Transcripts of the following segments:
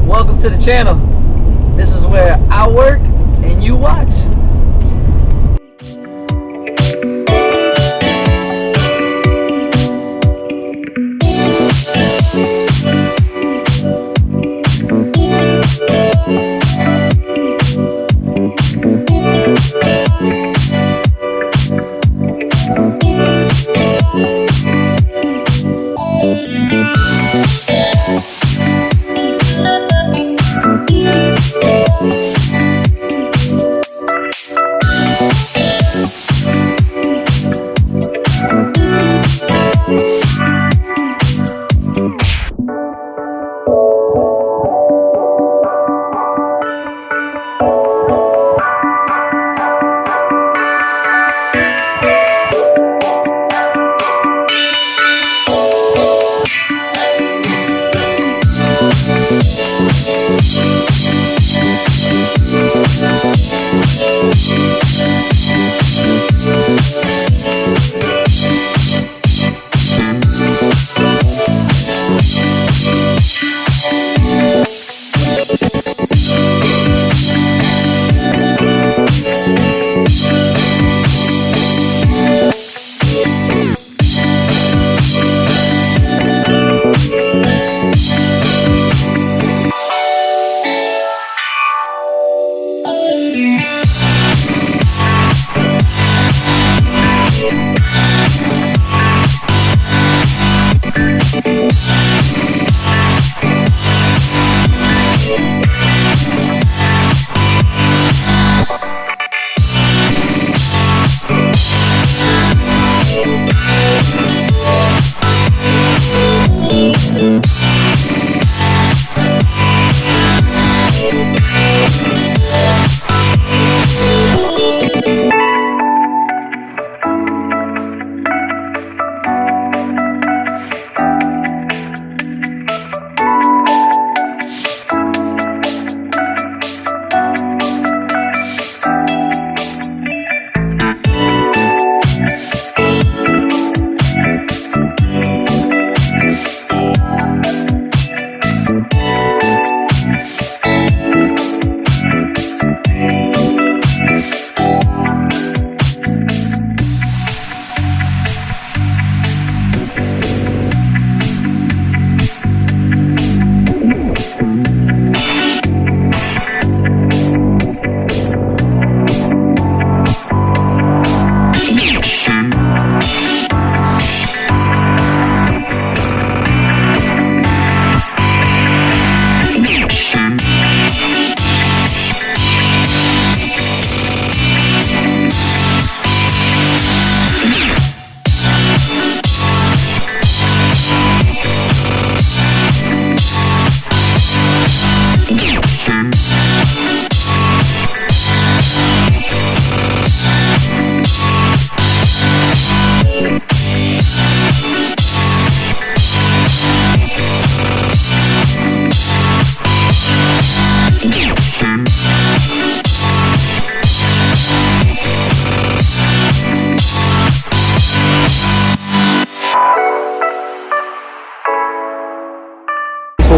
welcome to the channel. This is where I work and you watch.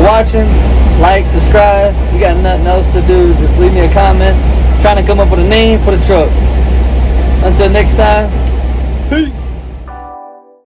Watching, like, subscribe. You got nothing else to do, just leave me a comment. I'm trying to come up with a name for the truck. Until next time, peace.